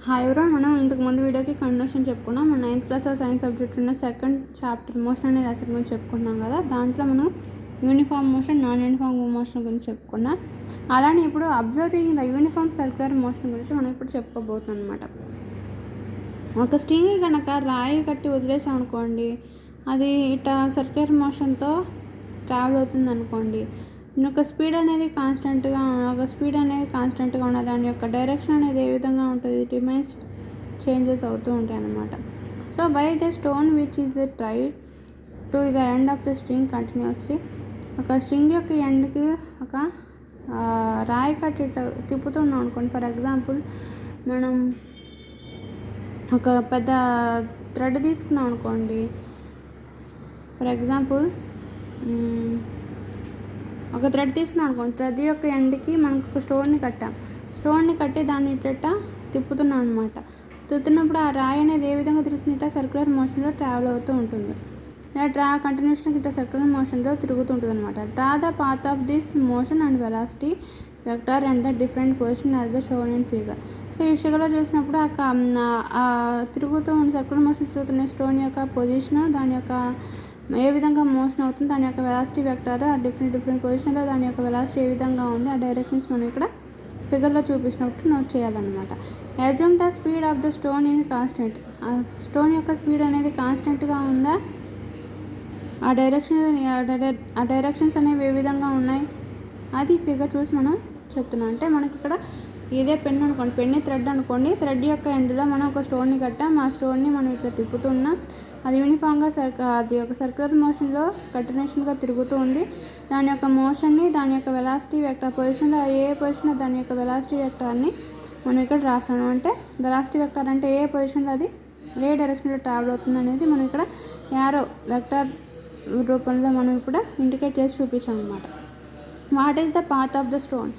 Hi everyone, మనం ఇంతకు ముందు వీడియోకి కంటిన్యూషన్ చెప్పుకున్నాం. మన 9th క్లాస్లో సైన్స్ సబ్జెక్ట్ ఉన్న సెకండ్ చాప్టర్ మోషన్ అనే లెసన్ గురించి చెప్పుకున్నాం కదా. దాంట్లో మనం uniform motion, non uniform motion గురించి చెప్పుకున్నాం. అలానే ఇప్పుడు observing the uniform circular motion గురించి మనం ఇప్పుడు చెప్పుకోబోతున్నాం అనమాట. ఒక స్ట్రింగ్ కనుక రాయి కట్టి వదిలేసాం అనుకోండి, అది ఇట్లా సర్క్యులర్ మోషన్తో ట్రావెల్ అవుతుంది అనుకోండి. ఒక స్పీడ్ అనేది కాన్స్టెంట్గా ఉన్న దాని యొక్క డైరెక్షన్ అనేది ఏ విధంగా ఉంటుంది, రిమైన్స్ చేంజెస్ అవుతూ ఉంటాయి అన్నమాట. So by the stone which is the tried to the end of the string continuously. ఒక స్ట్రింగ్ యొక్క ఎండ్కి ఒక రాయి కట్టి తిప్పుతున్నాం అనుకోండి. ఫర్ ఎగ్జాంపుల్, మనం ఒక పెద్ద థ్రెడ్ తీసుకున్నాం అనుకోండి. ఫర్ ఎగ్జాంపుల్, ఒక థ్రెడ్ తీసుకున్నాం అనుకోండి. థ్రెడ్ యొక్క ఎండ్కి మనకు ఒక స్టోన్ని కట్టి దాన్ని ఇట్లా తిప్పుతున్నాం అనమాట. తిప్పుతున్నప్పుడు ఆ రాయి అనేది ఏ విధంగా తిరుగుతుంట సర్క్యులర్ మోషన్లో ట్రావెల్ అవుతూ ఉంటుంది. డ్రా కంటిన్యూషన్ ఇట్లా సర్క్యులర్ మోషన్లో తిరుగుతుంటుంది అనమాట. Draw the path of this motion and velocity vector and the different position as the shown in figure. So ఈ ఫిగర్లో చూసినప్పుడు తిరుగుతూ ఉన్న సర్క్యులర్ మోషన్ తిరుగుతున్న స్టోన్ యొక్క పొజిషన్, దాని యొక్క ఏ విధంగా మోషన్ అవుతుంది, దాని యొక్క వెలాసిటీ వెక్టర్, ఆ డిఫరెంట్ పొజిషన్లో దాని యొక్క వెలాసిటీ ఏ విధంగా ఉంది, ఆ డైరెక్షన్స్ మనం ఇక్కడ ఫిగర్లో చూపించినప్పుడు నోట్ చేయాలన్నమాట. Assume the speed of the stone in constant. ఆ స్టోన్ యొక్క స్పీడ్ అనేది కాన్స్టెంట్గా ఉందా, ఆ డైరెక్షన్స్ అనేవి ఏ విధంగా ఉన్నాయి, అది ఫిగర్ చూసి మనం చెప్తున్నాం. అంటే మనకి ఇక్కడ ఇదే పెన్ అనుకోండి, పెన్ని థ్రెడ్ అనుకోండి. థ్రెడ్ యొక్క ఎండ్లో మనం ఒక స్టోన్ని కట్టాం. ఆ స్టోన్ని మనం ఇట్లా తిప్పుతున్నాం. అది యూనిఫామ్గా అది ఒక సర్క్యులర్ మోషన్లో కంటిన్యూషన్గా తిరుగుతూ ఉంది. దాని యొక్క మోషన్ని, దాని యొక్క వెలాసిటీ వెక్టర్ పొజిషన్లో ఏ పొజిషన్లో దాని యొక్క వెలాసిటీ వెక్టర్ని మనం ఇక్కడ రాస్తాను. అంటే వెలాసిటీ వెక్టర్ అంటే ఏ పొజిషన్లో అది ఏ డైరెక్షన్లో ట్రావెల్ అవుతుంది అనేది మనం ఇక్కడ యారో వెక్టర్ రూపంలో మనం ఇప్పుడు ఇండికేట్ చేసి చూపించాం అనమాట. What is the path of the stone.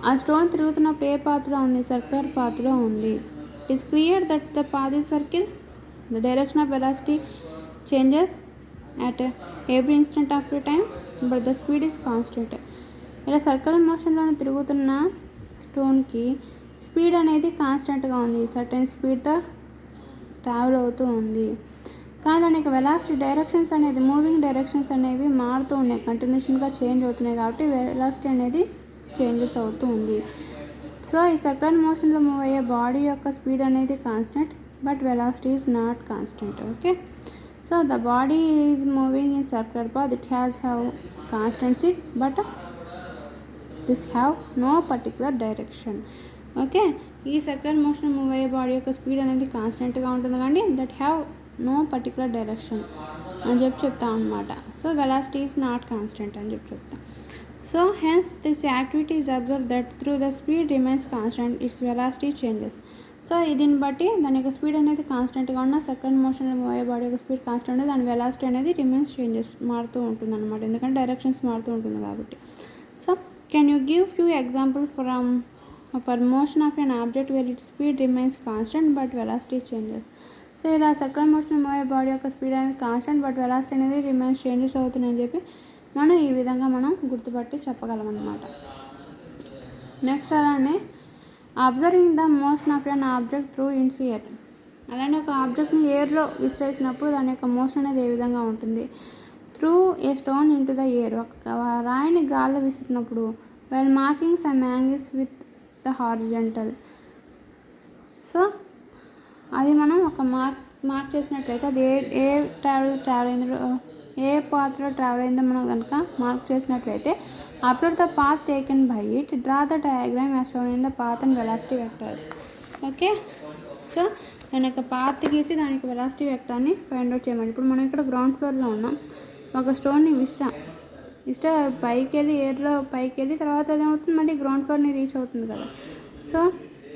ఆ స్టోన్ తిరుగుతున్నప్పుడు ఏ పాత్లో ఉంది, సర్క్యులర్ పాత్లో ఉంది. It is clear that the path is circle. The direction of velocity changes at every instant of the time, but the speed is constant. ఇలా circular మోషన్లో తిరుగుతున్న స్టోన్కి speed అనేది కాన్స్టెంట్గా ఉంది, సర్టెన్ స్పీడ్తో ట్రావెల్ అవుతూ ఉంది. కానీ దాని యొక్క వెలాసిటీ డైరెక్షన్స్ అనేది, మూవింగ్ డైరెక్షన్స్ అనేవి మారుతూ ఉన్నాయి, కంటిన్యూషన్గా చేంజ్ అవుతున్నాయి. కాబట్టి వెలాసిటీ అనేది చేంజెస్ అవుతూ ఉంది. సో ఈ సర్క్యులర్ మోషన్లో మూవ్ అయ్యే బాడీ యొక్క స్పీడ్ అనేది constant, but velocity is not constant. Okay, so the body is moving in circular path. It has have constancy, but this have no particular direction. Okay, ఈ circular motion move అయ్యే body యొక్క speed అనేది కాన్స్టెంట్గా ఉంటుంది, కానీ that have no particular direction అని చెప్తాం అనమాట. So velocity is not constant అని చెప్తాం. So hence this activity is observe that through the speed remains constant, it's velocity changes. So దీన్ని బట్టి దాని యొక్క స్పీడ్ అనేది కాన్స్టెంట్గా ఉన్న సెకండ్ మోషన్లో మూవ్ అయ్యే బాడీ యొక్క స్పీడ్ కాన్స్టెంట్, దాని వెలాసిటీ అనేది రిమైన్స్ చేంజెస్ మారుతూ ఉంటుంది అనమాట, ఎందుకంటే డైరెక్షన్స్ మారుతూ ఉంటుంది కాబట్టి. So can you give few example for motion of an object where it speed remains constant but velocity changes. So ఇలా సర్క్యులర్ మోషన్ మూవ్ అయ్యే బాడీ యొక్క స్పీడ్ అనేది కాన్స్టెంట్ బట్ వెలాసిటీ అనేది రిమైన్స్ చేంజెస్ అవుతున్నాయని చెప్పి మనం ఈ విధంగా మనం గుర్తుపట్టి చెప్పగలం అన్నమాట. నెక్స్ట్ అలానే observing the motion of an object through ఇన్స్ ఎయిర్. అలానే ఒక ఆబ్జెక్ట్ని ఎయిర్లో విసిరేసినప్పుడు దాని యొక్క మోషన్ అనేది ఏ విధంగా ఉంటుంది. Through a stone into the air. ఒక రాయిని గాల్లో విసిరినప్పుడు while marking some angles with the horizontal. So అది మనం ఒక మార్క్ చేసినట్లయితే అది ఏ ట్రావెల్ అయిందో, ఏ పాత్లో ట్రావెల్ అయిందో మనం కనుక మార్క్ చేసినట్లయితే observe the path taken by it, draw the diagram as shown in the path and velocity vectors. Okay, so దాని యొక్క పాత్ గీసి దానికి వెలాసిటీ వెక్టర్ని ఫైండ్ అవుట్ చేయమని. ఇప్పుడు మనం ఇక్కడ గ్రౌండ్ ఫ్లోర్లో ఉన్నాం. ఒక స్టోన్ని ఇస్తే పైకి వెళ్ళి ఎయిర్లో పైకి వెళ్ళి తర్వాత అదేమవుతుంది, మళ్ళీ గ్రౌండ్ ఫ్లోర్ని రీచ్ అవుతుంది కదా. సో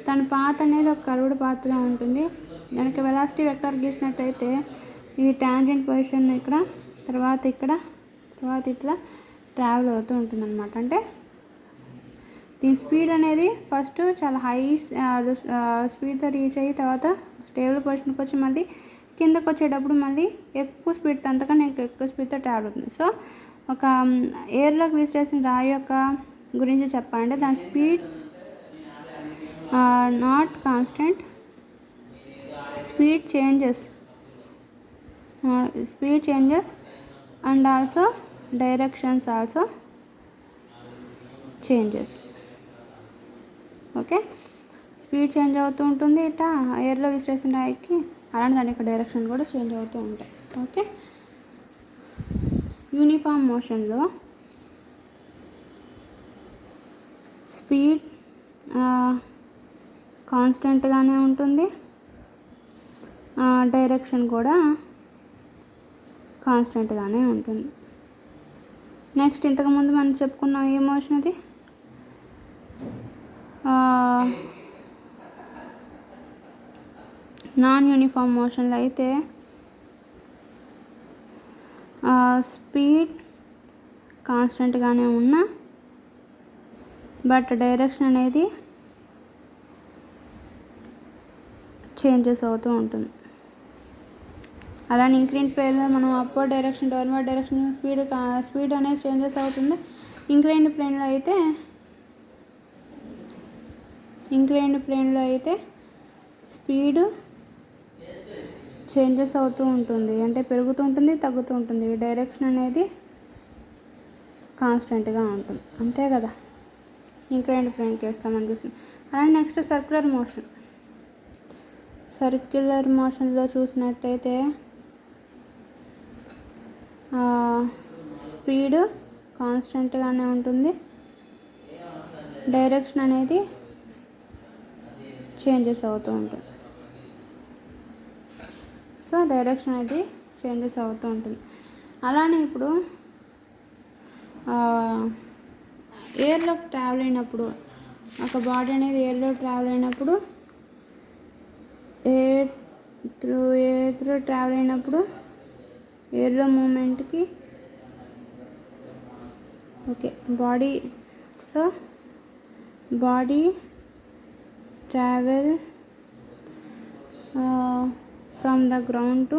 దాని పాత్ అనేది ఒక కర్వ్డ్ పాత్లో ఉంటుంది. దానికి వెలాసిటీ వెక్టర్ గీసినట్టయితే ఇది టాంజెంట్ పొజిషన్ ఇక్కడ, తర్వాత ఇట్లా ట్రావెల్ అవుతూ ఉంటుంది అనమాట. అంటే దీని స్పీడ్ అనేది ఫస్ట్ చాలా హై స్పీడ్తో రీచ్ అయ్యి తర్వాత స్టేబుల్ పొజిషన్కి వచ్చి మళ్ళీ కిందకు వచ్చేటప్పుడు మళ్ళీ ఎక్కువ స్పీడ్తో, అంతకన్నా ఎక్కువ స్పీడ్తో ట్రావెల్ అవుతుంది. సో ఒక ఎయిర్లోకి విసిరేసిన రాయి యొక్క గురించి చెప్పాలంటే దాని speed not constant speed changes and also directions also changes. Okay, speed change అవుతూ ఉంటుంది ఇట్లా ఎయిర్లో విసిరేసిన రాయికి, అలానే దాని యొక్క డైరెక్షన్ కూడా చేంజ్ అవుతూ ఉంటాయి. ఓకే, యూనిఫామ్ మోషన్లో స్పీడ్ కాన్స్టెంట్గానే ఉంటుంది, డైరెక్షన్ కూడా కాన్స్టెంట్గానే ఉంటుంది. నెక్స్ట్ ఇంతకుముందు మనం చెప్పుకున్నాం ఏ మోషన్ అది, నాన్ యూనిఫామ్ మోషన్లో అయితే స్పీడ్ కాన్స్టెంట్గానే ఉన్నా బట్ డైరెక్షన్ అనేది చేంజెస్ అవుతూ ఉంటుంది. అలానే ఇంక్లైన్డ్ ప్లేన్లో మనం upward direction, downward direction speed అనేది చేంజెస్ అవుతుంది. ఇంక్లైన్డ్ ప్లేన్లో అయితే స్పీడ్ చేంజెస్ అవుతూ ఉంటుంది, అంటే పెరుగుతూ ఉంటుంది, తగ్గుతూ ఉంటుంది. డైరెక్షన్ అనేది కాన్స్టెంట్గా ఉంటుంది, అంతే కదా ఇంక్లైన్డ్ ప్లేన్ కేసులో మనం చూస్తున్నాం. అలానే నెక్స్ట్ సర్క్యులర్ మోషన్లో చూసినట్టయితే స్పీడ్ కాన్స్టెంట్గానే ఉంటుంది, డైరెక్షన్ అనేది చేంజెస్ అవుతూ ఉంటుంది. సో డైరెక్షన్ అనేది చేంజెస్ అవుతూ ఉంటుంది. అలానే ఇప్పుడు ఎయిర్లో ట్రావెల్ అయినప్పుడు, ఒక బాడీ అనేది ఎయిర్లో ట్రావెల్ అయినప్పుడు ఎయిర్ త్రూ ట్రావెల్ అయినప్పుడు ఎయిర్లో మూమెంట్కి okay body travel from the ground to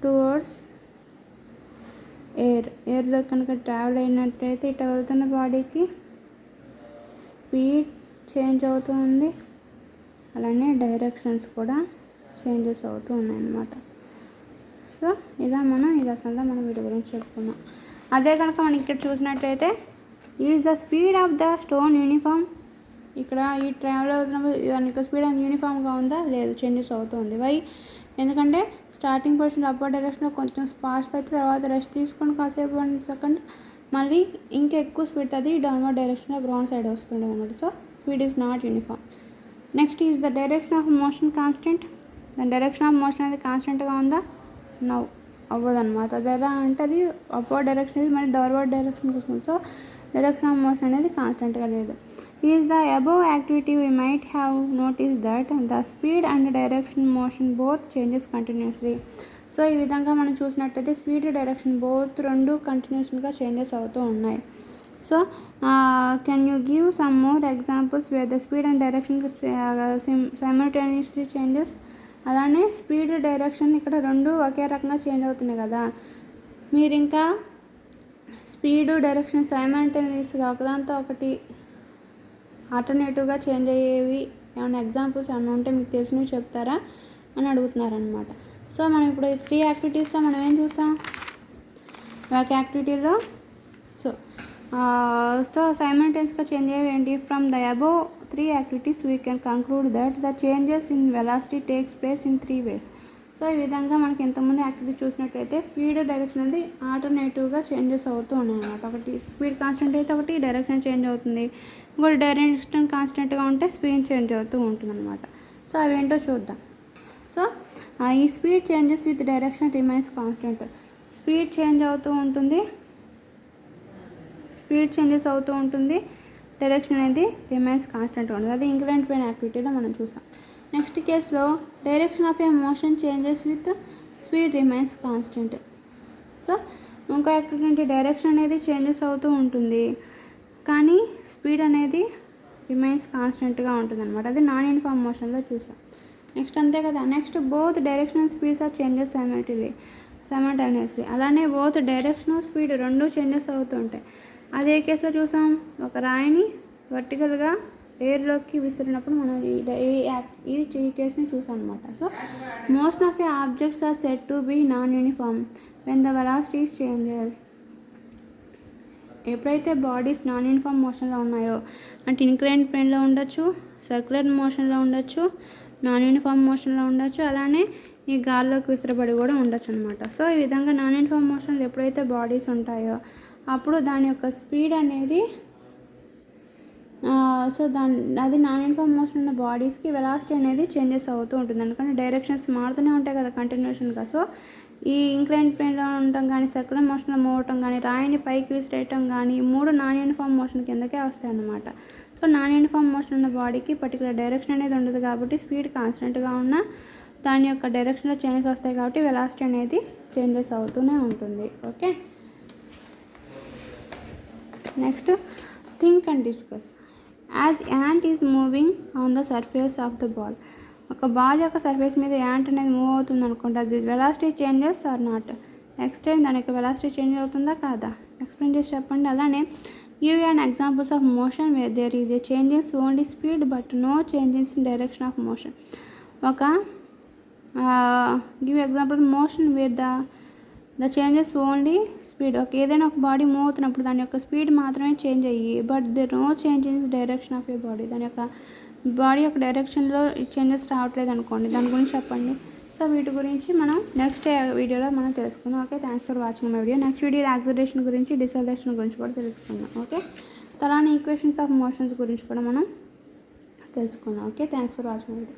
towards ఎయిర్లో కనుక ట్రావెల్ అయినట్టయితే ఇట్లా వెళ్తున్న బాడీకి స్పీడ్ చేంజ్ అవుతూ ఉంది, అలానే డైరెక్షన్స్ కూడా చేంజెస్ అవుతూ ఉన్నాయన్నమాట. సో ఇలా మనం ఈ లెసన్లో మనం వీటి గురించి చెప్పుకున్నాం. అదే కనుక మనం ఇక్కడ చూసినట్లయితే is the speed of the stone uniform, ఇక్కడ ఈ ట్రావెల్ అవుతున్నప్పుడు దానికి స్పీడ్ అనేది యూనిఫామ్గా ఉందా, లేదు, చేంజెస్ అవుతుంది. వై, ఎందుకంటే స్టార్టింగ్ పొజిషన్ అప్పర్ డైరెక్షన్లో కొంచెం ఫాస్ట్ అయితే తర్వాత రెస్ట్ తీసుకొని కాసేపు 1 సెకండ్ మళ్ళీ ఇంకా ఎక్కువ స్పీడ్ అది డౌన్వర్డ్ డైరెక్షన్లో గ్రౌండ్ సైడ్ వస్తుండే అనమాట. So speed is not uniform. Next is the direction of motion constant, దాని డైరెక్షన్ ఆఫ్ మోషన్ అనేది కాన్స్టెంట్గా ఉందా, నో, అవ్వదన్నమాట. అది ఎలా అంటే అది అప్వర్డ్ డైరెక్షన్ ఇది మళ్ళీ డౌన్వర్డ్ డైరెక్షన్కి వస్తుంది. సో డైరెక్షన్ ఆఫ్ మోషన్ అనేది కాన్స్టెంట్గా లేదు. Is the above activity we might have notice that the speed and direction motion both changes continuously. So ఈ విధంగా మనం చూసినట్టయితే స్పీడ్ డైరెక్షన్ రెండు కంటిన్యూస్గా చేంజెస్ అవుతూ ఉన్నాయి. So can you give some more examples wear the speed and direction simultaneously changes. అలానే speed direction ఇక్కడ రెండు ఒకే రకంగా చేంజ్ అవుతున్నాయి కదా, మీరు ఇంకా స్పీడు డైరెక్షన్ సైమల్టేనియస్గా ఒకదాంతో ఒకటి ఆల్టర్నేటివ్గా చేంజ్ అయ్యేవి ఏమైనా ఎగ్జాంపుల్స్ ఏమైనా ఉంటే మీకు తెలిసినవి చెప్తారా అని అడుగుతున్నారనమాట. సో మనం ఇప్పుడు 3 యాక్టివిటీస్లో మనం ఏం చూసాం, ఒక యాక్టివిటీలో సో సైమల్టేనియస్గా చేంజ్ అయ్యేవి ఏంటి, from the above 3 activities we can conclude that the changes in velocity takes place in 3 ways. So ఈ విధంగా మనకి ఇంతకుముందు యాక్టివిటీ చూసినట్లయితే స్పీడ్ డైరెక్షన్ అనేది ఆల్టర్నేటివ్గా చేంజెస్ అవుతూ ఉన్నాయి అన్నమాట. ఒకటి స్పీడ్ కాన్స్టెంట్ అయితే ఒకటి డైరెక్షన్ చేంజ్ అవుతుంది, ఇంకోటి డైరెక్షన్ కాన్స్టెంట్గా ఉంటే స్పీడ్ చేంజ్ అవుతూ ఉంటుంది అనమాట. సో అవేంటో చూద్దాం. సో ఈ speed changes with direction remains constant, speed change అవుతూ ఉంటుంది, స్పీడ్ చేంజెస్ అవుతూ ఉంటుంది, డైరెక్షన్ అనేది రిమైన్స్ కాన్స్టెంట్గా ఉంటుంది. అది ఇంక్లైన్డ్ ప్లేన్ యాక్టివిటీలో మనం చూసాం. నెక్స్ట్ కేసులో direction of A motion changes with speed remains constant. So ఇంకో యాక్టివిటీ అంటే డైరెక్షన్ అనేది చేంజెస్ అవుతూ ఉంటుంది కానీ స్పీడ్ అనేది రిమైన్స్ కాన్స్టెంట్గా ఉంటుంది అనమాట. అది నాన్ యూనిఫామ్ మోషన్లో చూసాం. నెక్స్ట్ అంతే కదా. Next both directional speeds are changes simultaneously. అలానే బోత్ డైరెక్షనల్ స్పీడ్ రెండు చేంజెస్ అవుతూ ఉంటాయి. అదే కేసులో చూసాం, ఒక రాయిని వర్టికల్గా ఎయిర్లోకి విసిరినప్పుడు మనం ఈ కేసుని చూసాం అనమాట. So motion of a objects are said to be non uniform when the velocities changes. ఎప్పుడైతే బాడీస్ నాన్ యూనిఫామ్ మోషన్లో ఉన్నాయో, అంటే ఇంక్లైన్ ప్లేన్లో ఉండొచ్చు, సర్క్యులర్ మోషన్లో ఉండొచ్చు, నాన్ యూనిఫామ్ మోషన్లో ఉండొచ్చు, అలానే ఈ గాల్లోకి విసిరబడి కూడా ఉండొచ్చు అనమాట. సో ఈ విధంగా నాన్ యూనిఫామ్ మోషన్లో ఎప్పుడైతే బాడీస్ ఉంటాయో అప్పుడు దాని యొక్క స్పీడ్ అనేది అది నాన్ యూనిఫామ్ మోషన్ ఉన్న బాడీస్కి వెలాసిటీ అనేది చేంజెస్ అవుతూ ఉంటుంది, ఎందుకంటే డైరెక్షన్స్ మారుతూనే ఉంటాయి కదా కంటిన్యూషన్గా. సో ఈ ఇంక్లైన్ ప్లేన్లో ఉండటం కానీ, సర్క్యులర్ మోషన్లో మూవ్ అవటం కానీ, రాయిని పైకి విసిరేయటం కానీ, 3 నాన్ యూనిఫామ్ మోషన్ కిందకే వస్తాయి అన్నమాట. సో నాన్ యూనిఫామ్ మోషన్ ఉన్న బాడీకి పర్టికులర్ డైరెక్షన్ అనేది ఉండదు కాబట్టి స్పీడ్ కాన్స్టెంట్గా ఉన్న దాని యొక్క డైరెక్షన్లో చేంజెస్ వస్తాయి కాబట్టి వెలాసిటీ అనేది చేంజెస్ అవుతూనే ఉంటుంది. Okay, next think and discuss. As ant is moving on the surface of the ball. ఒక బాల్ యొక్క సర్ఫేస్ మీద యాంట్ అనేది మూవ్ అవుతుంది అనుకుంటా, అది velocity changes or not. Explain, దాని యొక్క వెలాసిటీ చేంజ్ అవుతుందా కాదా ఎక్స్ప్లెయిన్ చేసి చెప్పండి. అలానే give and examples of motion where there is a changes only speed but no changes in direction of motion. Give example motion where the changes only speed. ఏదైనా ఒక body move అవుతున్నప్పుడు దాని యొక్క స్పీడ్ మాత్రమే change అయ్యి but there no change in direction of a body, దాని యొక్క body యొక్క డైరెక్షన్లో చేంజెస్ రావట్లేదు అనుకోండి, దాని గురించి చెప్పండి. సో వీటి గురించి మనం నెక్స్ట్ వీడియోలో మనం తెలుసుకుందాం. Okay, thanks for watching my video. Next video acceleration గురించి, డిసెలరేషన్ గురించి కూడా తెలుసుకుందాం. ఓకే, అలానే ఈక్వేషన్స్ ఆఫ్ మోషన్స్ గురించి కూడా మనం తెలుసుకుందాం. Okay, thanks for watching my video.